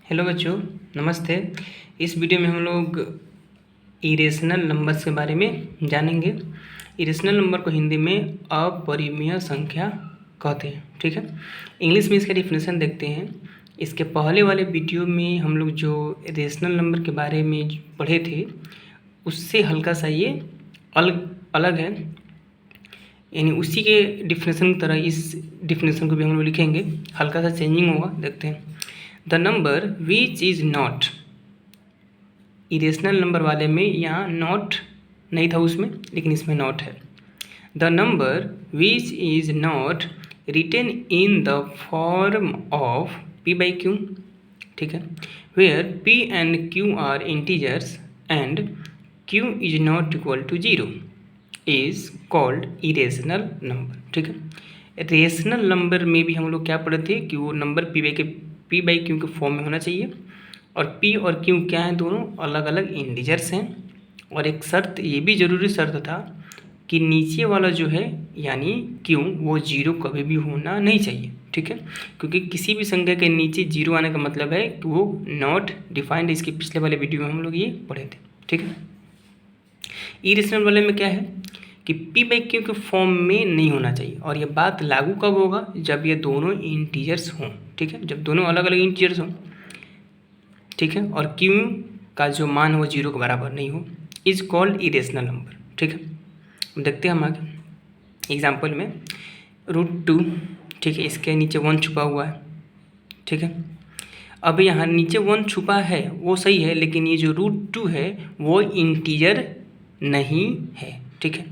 Hello बच्चों, नमस्ते। इस वीडियो में हम लोग इरेशनल नंबर्स के बारे में जानेंगे। इरेशनल नंबर को हिंदी में अपरिमेय संख्या कहते हैं, ठीक है। इंग्लिश में इसका डिफिनेशन देखते हैं। इसके पहले वाले वीडियो में हम लोग जो इरेशनल नंबर के बारे में पढ़े थे उससे हल्का सा ये अलग है, यानी उसी के डिफिनेशन की तरह इस डिफिनेशन को भी हम लोग लिखेंगे, हल्का सा चेंजिंग होगा। देखते हैं। The number which is not, irrational number वाले में यहाँ नॉट नहीं था उसमें, लेकिन इसमें नॉट है। The number which is not written in the form of p by q, ठीक है, where p and q are integers and q is not equal to 0 is called irrational number, ठीक है। रेशनल नंबर में भी हम लोग क्या पढ़े थे कि वो नंबर पी बाई क्यू के फॉर्म में होना चाहिए, और पी और क्यू क्या है, दोनों अलग अलग इंटीजर्स हैं। और एक शर्त, ये भी ज़रूरी शर्त था कि नीचे वाला जो है यानी क्यू वो 0 कभी भी होना नहीं चाहिए, ठीक है, क्योंकि किसी भी संख्या के नीचे 0 आने का मतलब है कि वो नॉट डिफाइंड। इसके पिछले वाले वीडियो में हम लोग ये पढ़े थे, ठीक है। इरेशनल वाले में क्या है कि पी बाई क्यू के फॉर्म में नहीं होना चाहिए, और ये बात लागू कब होगा, जब ये दोनों इंटीजर्स हों, ठीक है, जब दोनों अलग अलग इंटीजर्स हों, ठीक है, और क्यू का जो मान हो 0 के बराबर नहीं हो, इज कॉल्ड इरेशनल नंबर, ठीक है। देखते हैं हम आगे एग्जाम्पल में। √2, ठीक है, इसके नीचे 1 छुपा हुआ है, ठीक है। अब यहाँ नीचे 1 छुपा है वो सही है, लेकिन ये जो √2 है वो इंटीजर नहीं है, ठीक है।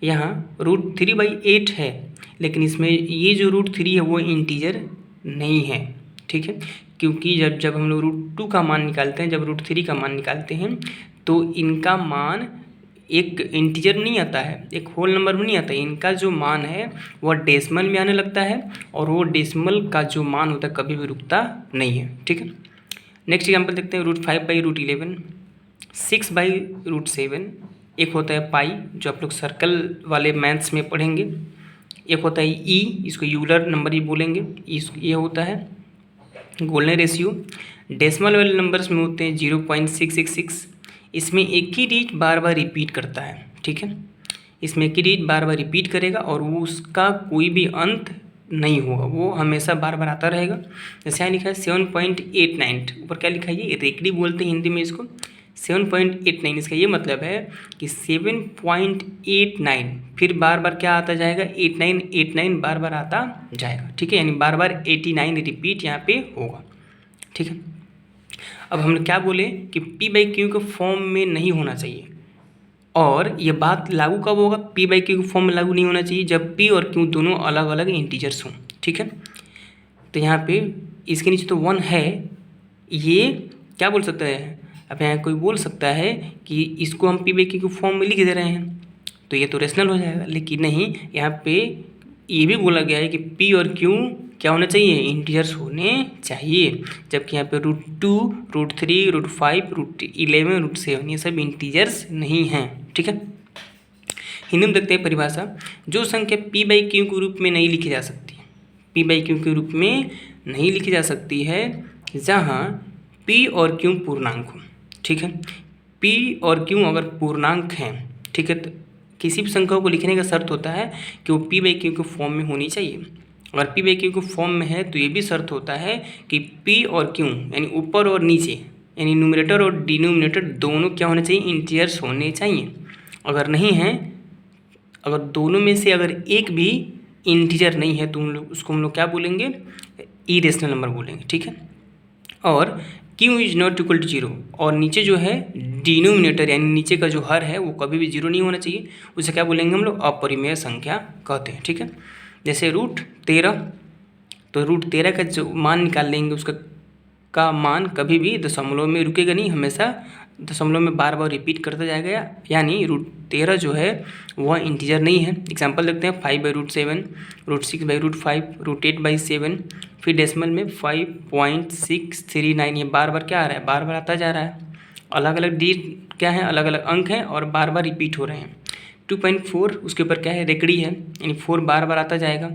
यहाँ √3/8 है, लेकिन इसमें ये जो √3 है वो इंटीजर नहीं है, ठीक है, क्योंकि जब हम लोग √2 का मान निकालते हैं, जब √3 का मान निकालते हैं, तो इनका मान एक इंटीजर नहीं आता है, एक होल नंबर में नहीं आता है। इनका जो मान है वह डेसिमल में आने लगता है, और वो डेसिमल का जो मान होता है कभी भी रुकता नहीं है, ठीक है। नेक्स्ट एग्जाम्पल देखते हैं। √5/√11, 6/√7, एक होता है पाई जो आप लोग सर्कल वाले मैथ्स में पढ़ेंगे, एक होता है ई, इसको यूलर नंबर ही बोलेंगे, ये होता है गोल्डन रेशियो। डेसिमल वाले नंबर्स में होते हैं 0.666, इसमें एक ही डिजिट बार बार रिपीट करता है, ठीक है, इसमें एक ही डिजिट बार बार रिपीट करेगा और वो उसका कोई भी अंत नहीं होगा, वो हमेशा बार बार आता रहेगा। जैसे यहाँ लिखा है 7.89, ऊपर क्या लिखा है, ये रेकड़ी बोलते हैं हिंदी में इसको, 7.89। इसका ये मतलब है कि 7.89 फिर बार बार क्या आता जाएगा, 89 बार बार आता जाएगा, ठीक है, यानी बार बार 89 रिपीट यहाँ पे होगा, ठीक है। अब हम लोग क्या बोले कि पी बाई क्यू के फॉर्म में नहीं होना चाहिए, और ये बात लागू कब होगा, पी बाई क्यू के फॉर्म में लागू नहीं होना चाहिए जब पी और क्यू दोनों अलग अलग इंटीजर्स हों, ठीक है। तो यहाँ पे इसके नीचे तो 1 है, ये क्या बोल सकता है, अब यहाँ कोई बोल सकता है कि इसको हम पी बाई क्यू के फॉर्म में लिख दे रहे हैं तो ये तो रेशनल हो जाएगा, लेकिन नहीं, यहाँ पे ये भी बोला गया है कि पी और क्यू क्या होना चाहिए, इंटीजर्स होने चाहिए, जबकि यहाँ पे √2, √3, √5, √11, √7 ये सब इंटीजर्स नहीं हैं, ठीक है। हिंदी में देखते हैं परिभाषा। जो संख्या पी बाई क्यू के रूप में नहीं लिखी जा सकती, पी बाई क्यू के रूप में नहीं लिखी जा सकती है जहाँ पी और क्यू पूर्णांक हो, ठीक है। पी और क्यू अगर पूर्णांक हैं, ठीक है, तो किसी भी संख्या को लिखने का शर्त होता है कि वो पी बाई क्यू के फॉर्म में होनी चाहिए। अगर पी बाई क्यू के फॉर्म में है तो ये भी शर्त होता है कि पी और क्यू यानी ऊपर और नीचे यानी न्यूमरेटर और डिनोमिनेटर दोनों क्या होने चाहिए, इंटीजर्स होने चाहिए। अगर नहीं है, अगर दोनों में से अगर एक भी इंटीजर नहीं है तो उसको हम लोग क्या बोलेंगे, इरेशनल नंबर बोलेंगे, ठीक है। और q is not equal to 0, और नीचे जो है डिनोमिनेटर यानी नीचे का जो हर है वो कभी भी 0 नहीं होना चाहिए, उसे क्या बोलेंगे हम लोग, अपरिमेय संख्या कहते हैं, ठीक है। जैसे √13, तो √13 का जो मान निकाल लेंगे उसका मान कभी भी दशमलव में रुकेगा नहीं, हमेशा दशमलव में बार बार रिपीट करता जाएगा, यानी √13 जो है वह इंटीजर नहीं है। एग्जांपल देखते हैं 5/√7, √6/5, √8/7, फिर डेसिमल में 5.639, ये बार बार क्या आ रहा है, बार बार आता जा रहा है, अलग अलग डिजिट क्या है, अलग अलग अंक हैं और बार बार रिपीट हो रहे हैं। 2.4 उसके ऊपर क्या है, रेकड़ी है, यानी 4 बार बार आता जाएगा।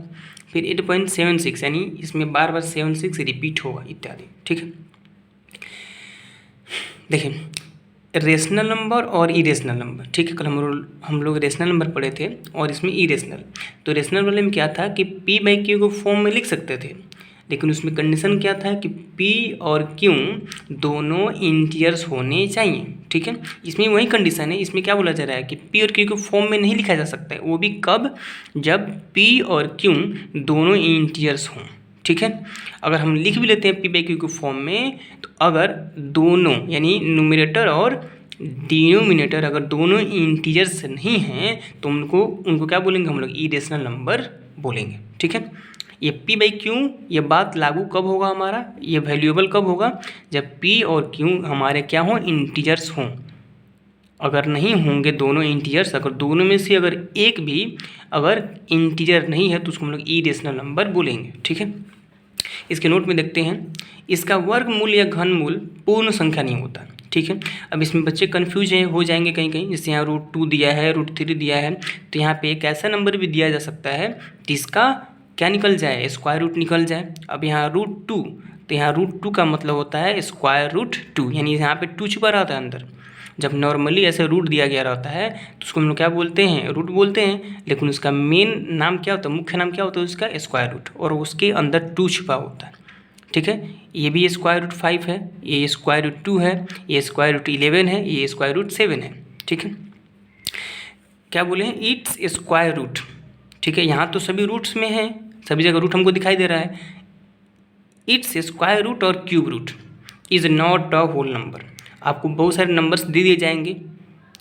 फिर 8.76 यानी इसमें बार बार 76 रिपीट होगा इत्यादि, ठीक है। देखिए रेशनल नंबर और इरेशनल नंबर, ठीक है। कल हम लोग रेशनल नंबर पढ़े थे और इसमें इरेशनल। तो रेशनल वाले में क्या था कि पी बाई क्यू को फॉर्म में लिख सकते थे, लेकिन उसमें कंडीशन क्या था कि पी और क्यू दोनों इंटीजर्स होने चाहिए, ठीक है। इसमें वही कंडीशन है। इसमें क्या बोला जा रहा है कि पी और क्यू को फॉर्म में नहीं लिखा जा सकता है, वो भी कब, जब पी और क्यू दोनों इंटीजर्स हों, ठीक है। अगर हम लिख भी लेते हैं पी बाई क्यू के फॉर्म में, तो अगर दोनों यानी न्यूमरेटर और डिनोमिनेटर अगर दोनों इंटीजर्स नहीं हैं तो उनको क्या बोलेंगे हम लोग, इरेशनल नंबर बोलेंगे, ठीक है। ये पी बाई क्यू ये बात लागू कब होगा हमारा, ये वैल्यूएबल कब होगा, जब पी और क्यू हमारे क्या हों, इंटीजर्स हों। अगर नहीं होंगे दोनों इंटीजर्स, अगर दोनों में से अगर एक भी अगर इंटीजर नहीं है तो उसको हम लोग इरेशनल नंबर बोलेंगे, ठीक है। इसके नोट में देखते हैं, इसका वर्गमूल या घनमूल पूर्ण संख्या नहीं होता, ठीक है। अब इसमें बच्चे कन्फ्यूज हो जाएंगे कहीं कहीं, जैसे यहाँ √2 दिया है, √3 दिया है, तो यहाँ पे एक ऐसा नंबर भी दिया जा सकता है जिसका क्या निकल जाए, स्क्वायर रूट निकल जाए। अब यहाँ √2, तो यहाँ √2 का मतलब होता है स्क्वायर रूट 2, यानी यहाँ पे 2 छुपा रहता है अंदर। जब नॉर्मली ऐसे रूट दिया गया रहता है तो उसको हम लोग क्या बोलते हैं, रूट बोलते हैं, लेकिन उसका मेन नाम क्या होता है, मुख्य नाम क्या होता है उसका, स्क्वायर रूट, और उसके अंदर 2 छुपा होता है, ठीक है। ये भी स्क्वायर रूट 5 है, ये स्क्वायर रूट 2 है, ये स्क्वायर रूट 11 है, ये स्क्वायर रूट 7 है, ठीक है। क्या बोले हैं, इट्स स्क्वायर रूट, ठीक है। यहाँ तो सभी रूट्स में है, सभी जगह रूट हमको दिखाई दे रहा है। इट्स स्क्वायर रूट और cube root is not a whole number. आपको बहुत सारे नंबर्स दे दिए जाएंगे।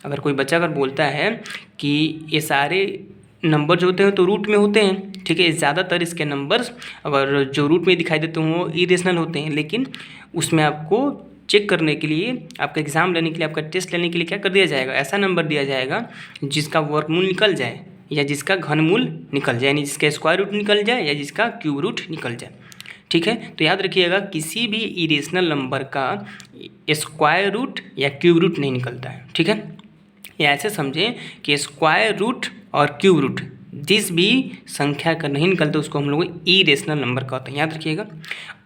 अगर कोई बच्चा अगर बोलता है कि ये सारे नंबर जो होते हैं तो रूट में होते हैं, ठीक है, ज़्यादातर इसके नंबर्स अगर जो रूट में दिखाई देते हैं वो इरेशनल होते हैं, लेकिन उसमें आपको चेक करने के लिए, आपका एग्ज़ाम लेने के लिए, आपका टेस्ट लेने के लिए क्या कर दिया जाएगा, ऐसा नंबर दिया जाएगा जिसका वर्गमूल निकल जाए या जिसका घनमूल निकल जाए, यानी जिसका स्क्वायर रूट निकल जाए या जिसका क्यूब रूट निकल जाए, ठीक है। तो याद रखिएगा किसी भी इरेशनल नंबर का स्क्वायर रूट या क्यूब रूट नहीं निकलता है, ठीक है। या ऐसे समझें कि स्क्वायर रूट और क्यूब रूट जिस भी संख्या का नहीं निकलता उसको हम लोग इरेशनल नंबर कहते हैं, याद रखिएगा।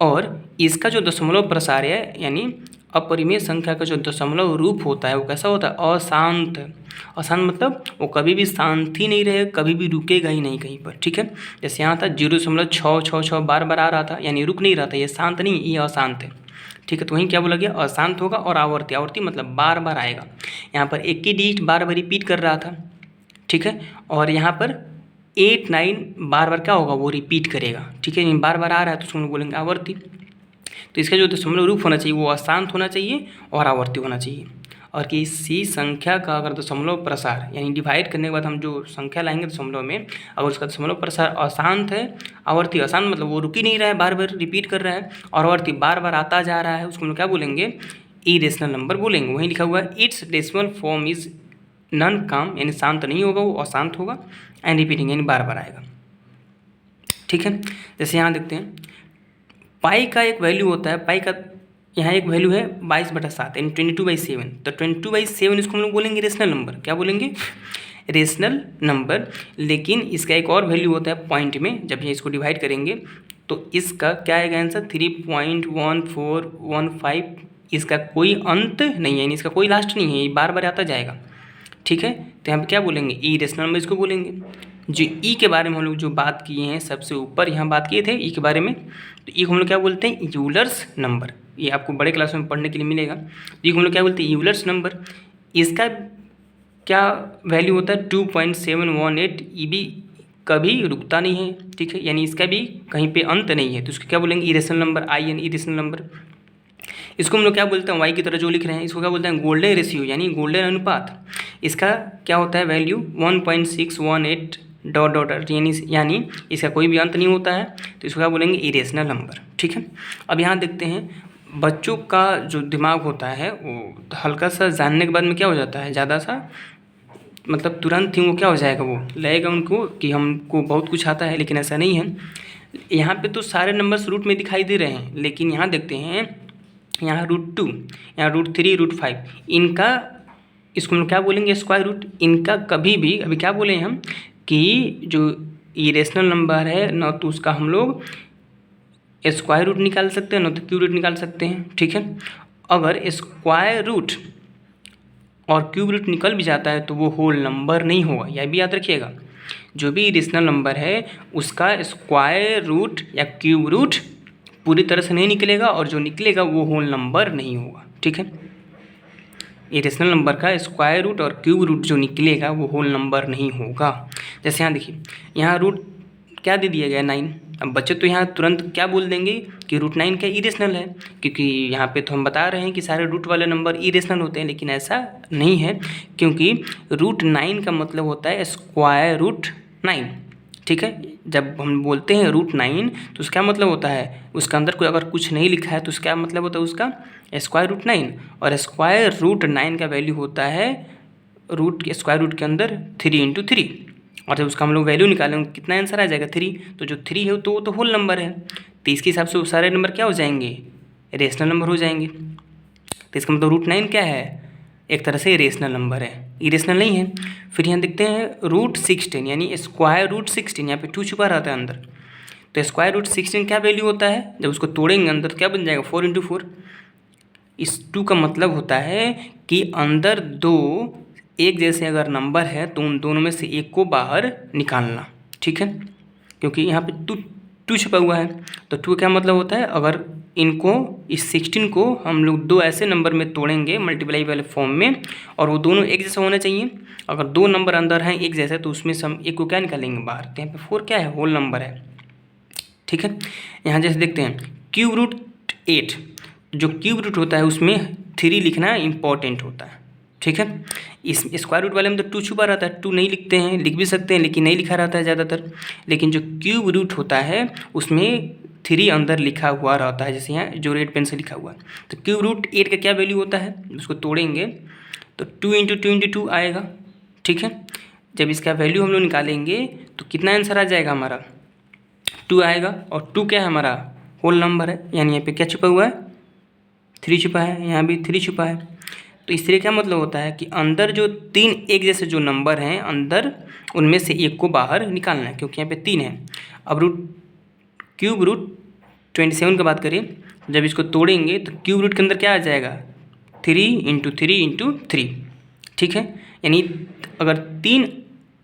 और इसका जो दशमलव प्रसार है, यानी अपरिमेय संख्या का जो दशमलव रूप होता है वो कैसा होता है, अशांत। अशांत मतलब वो कभी भी शांत ही नहीं रहे, कभी भी रुकेगा ही नहीं कहीं पर, ठीक है। जैसे यहाँ था 0.666 बार बार आ रहा था, यानी रुक नहीं रहा था, ये शांत नहीं, ये अशांत है, ठीक है। तो वहीं क्या बोला गया, अशांत होगा। और आवर्ती, आवर्ती मतलब बार बार आएगा। यहाँ पर एक ही डिजिट बार बार रिपीट कर रहा था, ठीक है। और यहाँ पर 8 9 बार बार क्या होगा, वो रिपीट करेगा, ठीक है। बार बार आ रहा है तो उसको हम बोलेंगे आवर्ती। तो इसका जो दशमलव रूप होना चाहिए वो अशांत होना चाहिए और आवर्ती होना चाहिए। और किसी संख्या का अगर दशमलव प्रसार यानी डिवाइड करने के बाद हम जो संख्या लाएंगे दशमलव में, अगर उसका दशमलव प्रसार अशांत है, आवर्ती, अशांत मतलब वो रुक ही नहीं रहा है, बार बार रिपीट कर रहा है, और आवर्ती बार बार आता जा रहा है, उसको हम क्या बोलेंगे, इरेशनल नंबर बोलेंगे। वहीं लिखा हुआ है it's decimal form is non काम, यानी शांत नहीं होगा, वो अशांत होगा, एंड रिपीटिंग यानी बार बार आएगा, ठीक है। जैसे यहाँ देखते हैं पाई का एक वैल्यू होता है, पाई का यहाँ एक वैल्यू है 22/7 यानी 22/7। तो 22/7 इसको हम लोग बोलेंगे रेशनल नंबर, क्या बोलेंगे, रेशनल नंबर। लेकिन इसका एक और वैल्यू होता है पॉइंट में, जब ये इसको डिवाइड करेंगे तो इसका क्या आएगा आंसर, 3.1415। इसका कोई अंत नहीं है, यानी इसका कोई लास्ट नहीं है, ये बार बार आता जाएगा, ठीक है। तो यहाँ पे क्या बोलेंगे, ई रेशनल नंबर इसको बोलेंगे। जो ई के बारे में हम लोग जो बात किए हैं, सबसे ऊपर यहाँ बात किए थे ई के बारे में, तो ई को हम लोग क्या बोलते हैं, यूलर्स नंबर। ये आपको बड़े क्लास में पढ़ने के लिए मिलेगा। ई को हम लोग क्या बोलते हैं, यूलर्स नंबर। इसका क्या वैल्यू होता है 2.718। ये भी कभी रुकता नहीं है, ठीक है, यानी इसका भी कहीं पे अंत नहीं है, तो इसको क्या बोलेंगे, irrational number, I an irrational number. इसको हम लोग क्या बोलते हैं, वाई की तरह जो लिख रहे हैं इसको क्या बोलते हैं, गोल्डन रेशियो यानी गोल्डन अनुपात। इसका क्या होता है वैल्यू 1.618 ... यानी इसका कोई भी अंत नहीं होता है, तो इसको क्या बोलेंगे, इरेशनल नंबर, ठीक है। अब यहाँ देखते हैं बच्चों का जो दिमाग होता है वो हल्का सा जानने के बाद में क्या हो जाता है, ज़्यादा सा मतलब तुरंत ही वो क्या हो जाएगा, वो लगेगा उनको कि हमको बहुत कुछ आता है, लेकिन ऐसा नहीं है। यहाँ पे तो सारे नंबर्स रूट में दिखाई दे रहे हैं, लेकिन यहाँ देखते हैं यहाँ √2, यहाँ √3, √5, इनका इसको हम क्या बोलेंगे, स्क्वायर रूट। इनका कभी भी, अभी क्या बोले हम कि जो इरेशनल नंबर है ना तो उसका हम लोग स्क्वायर रूट निकाल सकते हैं, ना तो क्यूब रूट निकाल सकते हैं, ठीक है। अगर स्क्वायर रूट और क्यूब रूट निकल भी जाता है तो वो होल नंबर नहीं होगा, यह भी याद रखिएगा। जो भी इरेशनल नंबर है उसका स्क्वायर रूट या क्यूब रूट पूरी तरह से नहीं निकलेगा, और जो निकलेगा वो होल नंबर नहीं होगा, ठीक है। इरेशनल नंबर का स्क्वायर रूट और क्यूब रूट जो निकलेगा वो होल नंबर नहीं होगा। जैसे यहाँ देखिए, यहाँ रूट क्या दे दिया गया 9। अब बच्चे तो यहाँ तुरंत क्या बोल देंगे कि रूट 9 क्या इरेशनल है, क्योंकि यहाँ पे तो हम बता रहे हैं कि सारे रूट वाले नंबर इरेशनल होते हैं, लेकिन ऐसा नहीं है, क्योंकि रूट 9 का मतलब होता है स्क्वायर रूट 9, ठीक है। जब हम बोलते हैं रूट 9 तो उसका मतलब होता है उसका अंदर कोई अगर कुछ नहीं लिखा है तो उसका मतलब होता है उसका स्क्वायर रूट 9, और स्क्वायर रूट 9 का वैल्यू होता है रूट स्क्वायर रूट के अंदर 3 × 3, और जब उसका हम लोग वैल्यू निकालेंगे कितना आंसर आ जाएगा 3। तो जो 3 है तो वो तो होल नंबर है, तो इसके हिसाब से वो सारे नंबर क्या हो जाएंगे, रेशनल नंबर हो जाएंगे। तो इसका मतलब रूट 9 क्या है, एक तरह से इरेशनल नंबर है, इरेशनल नहीं है। फिर यहाँ देखते हैं रूट 16 यानी स्क्वायर रूट 16, यहाँ पे 2 छुपा रहता है अंदर। तो स्क्वायर रूट 16 क्या वैल्यू होता है, जब उसको तोड़ेंगे अंदर तो क्या बन जाएगा 4 × 4। इस 2 का मतलब होता है कि अंदर दो एक जैसे अगर नंबर है तो उन दोनों में से एक को बाहर निकालना, ठीक है। क्योंकि यहाँ पे 2 छुपा हुआ है, तो 2 क्या मतलब होता है, अगर इनको इस 16 को हम लोग दो ऐसे नंबर में तोड़ेंगे मल्टीप्लाई वाले फॉर्म में, और वो दोनों एक जैसा होना चाहिए। अगर दो नंबर अंदर हैं एक जैसे तो उसमें से हम एक को क्या निकालेंगे बाहर, तो यहाँ पे 4 क्या है, होल नंबर है, ठीक है। यहाँ जैसे देखते हैं क्यूब रूट 8, जो क्यूब रूट होता है उसमें 3 लिखना इम्पॉर्टेंट होता है, ठीक है। इस स्क्वायर रूट वाले में तो 2 छुपा रहता है, 2 नहीं लिखते हैं, लिख भी सकते हैं लेकिन नहीं लिखा रहता है ज़्यादातर। लेकिन जो क्यूब रूट होता है उसमें 3 अंदर लिखा हुआ रहता है, जैसे यहाँ जो रेड पेन से लिखा हुआ है। तो क्यूब रूट 8 का क्या वैल्यू होता है, उसको तोड़ेंगे तो 2 × 2 × 2 आएगा, ठीक है। जब इसका वैल्यू हम लोग निकालेंगे तो कितना आंसर आ जाएगा हमारा 2 आएगा, और 2 क्या है हमारा होल नंबर है, यानी यहाँ पे क्या छुपा हुआ है 3 छुपा है, यहाँ भी 3 छुपा है। तो इसलिए क्या मतलब होता है कि अंदर जो 3 एक जैसे जो नंबर हैं अंदर उनमें से एक को बाहर निकालना है, क्योंकि यहाँ पे 3 है। अब क्यूब रूट 27 का बात करें, जब इसको तोड़ेंगे तो क्यूब रूट के अंदर क्या आ जाएगा 3 × 3 × 3, ठीक है। यानी अगर 3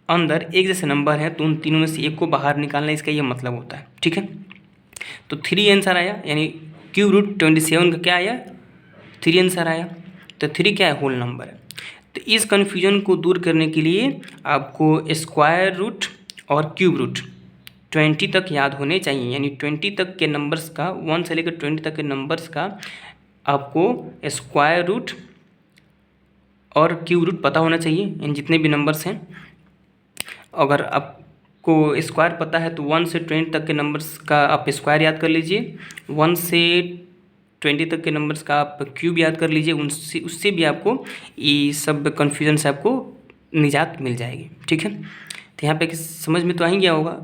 अंदर एक जैसे नंबर है तो उन तीनों में से एक को बाहर निकालना, इसका ये मतलब होता है, ठीक है। तो 3 आंसर आया, यानी क्यूब रूट 27 का क्या आया 3 आंसर आया। तो 3 क्या है होल नंबर है। तो इस कन्फ्यूजन को दूर करने के लिए आपको स्क्वायर रूट और क्यूब रूट 20 तक याद होने चाहिए, यानी 20 तक के नंबर्स का 1 से लेकर 20 तक के नंबर्स का आपको स्क्वायर रूट और क्यूब रूट पता होना चाहिए, यानी जितने भी नंबर्स हैं। अगर आपको स्क्वायर पता है तो 1 से 20 तक के नंबर्स का आप स्क्वायर याद कर लीजिए, 1 से 20 तक के नंबर्स का आप क्यूब याद कर लीजिए, उससे भी आपको ये सब कन्फ्यूजन से आपको निजात मिल जाएगी, ठीक है। तो यहाँ पे समझ में तो आ ही गया होगा।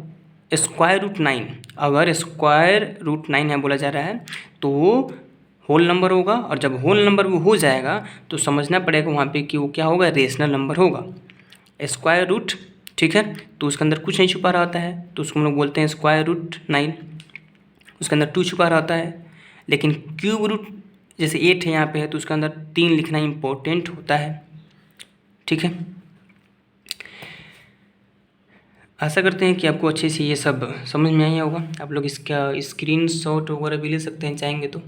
स्क्वायर रूट 9, अगर स्क्वायर रूट 9 है बोला जा रहा है तो वो होल नंबर होगा, और जब होल नंबर वो हो जाएगा तो समझना पड़ेगा वहाँ पे कि वो क्या होगा, रेशनल नंबर होगा। स्क्वायर रूट, ठीक है, तो उसके अंदर कुछ नहीं छुपा रहता है तो उसको हम लोग बोलते हैं स्क्वायर रूट 9, उसके अंदर 2 छुपा रहता है। लेकिन क्यूब रूट जैसे 8 है यहाँ पे है तो उसके अंदर 3 लिखना इम्पोर्टेंट होता है, ठीक है। आशा करते हैं कि आपको अच्छे से ये सब समझ में आया होगा। आप लोग इसका स्क्रीनशॉट वगैरह भी ले सकते हैं चाहेंगे तो।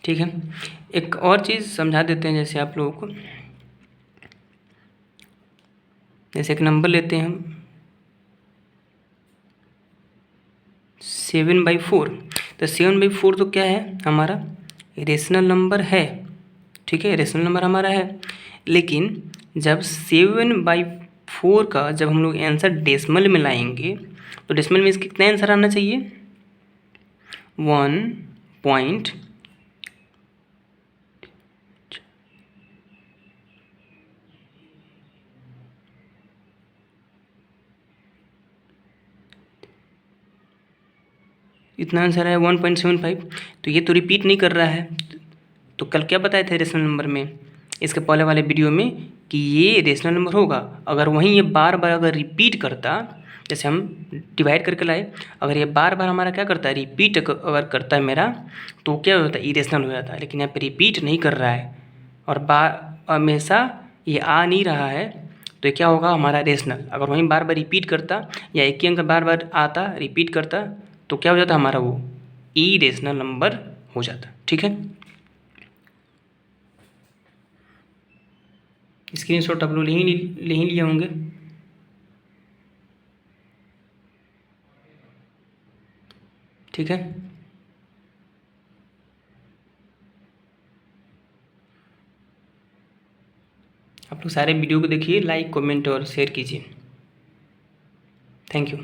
ठीक है, एक और चीज़ समझा देते हैं, जैसे आप लोगों को, जैसे एक नंबर लेते हैं हम 7/4, तो 7/4 तो क्या है हमारा रेशनल नंबर है, ठीक है, रेशनल नंबर हमारा है। लेकिन जब 7/4 का जब हम लोग आंसर डेसिमल में लाएंगे तो डेसिमल में इसका कितना आंसर आना चाहिए 1 पॉइंट इतना आंसर है 1.75। तो ये तो रिपीट नहीं कर रहा है। तो कल क्या बताए थे रेशनल नंबर में, इसके पहले वाले वीडियो में, कि ये रेशनल नंबर होगा अगर वहीं ये बार बार अगर रिपीट करता, जैसे हम डिवाइड करके लाए, अगर ये बार बार हमारा क्या करता है, रिपीट अगर करता है मेरा, तो क्या हो जाता है, इरेशनल हो जाता है। लेकिन यहाँ पे रिपीट नहीं कर रहा है और हमेशा ये आ नहीं रहा है, तो ये क्या होगा हमारा रेशनल। अगर वहीं बार बार रिपीट करता या एक ही अंक बार बार आता रिपीट करता, तो क्या हो जाता हमारा, वो इरेशनल नंबर हो जाता। ठीक है, स्क्रीनशॉट आप लोग ले ही लिए होंगे। ठीक है, आप लोग सारे वीडियो को देखिए, लाइक कमेंट और शेयर कीजिए। Thank you.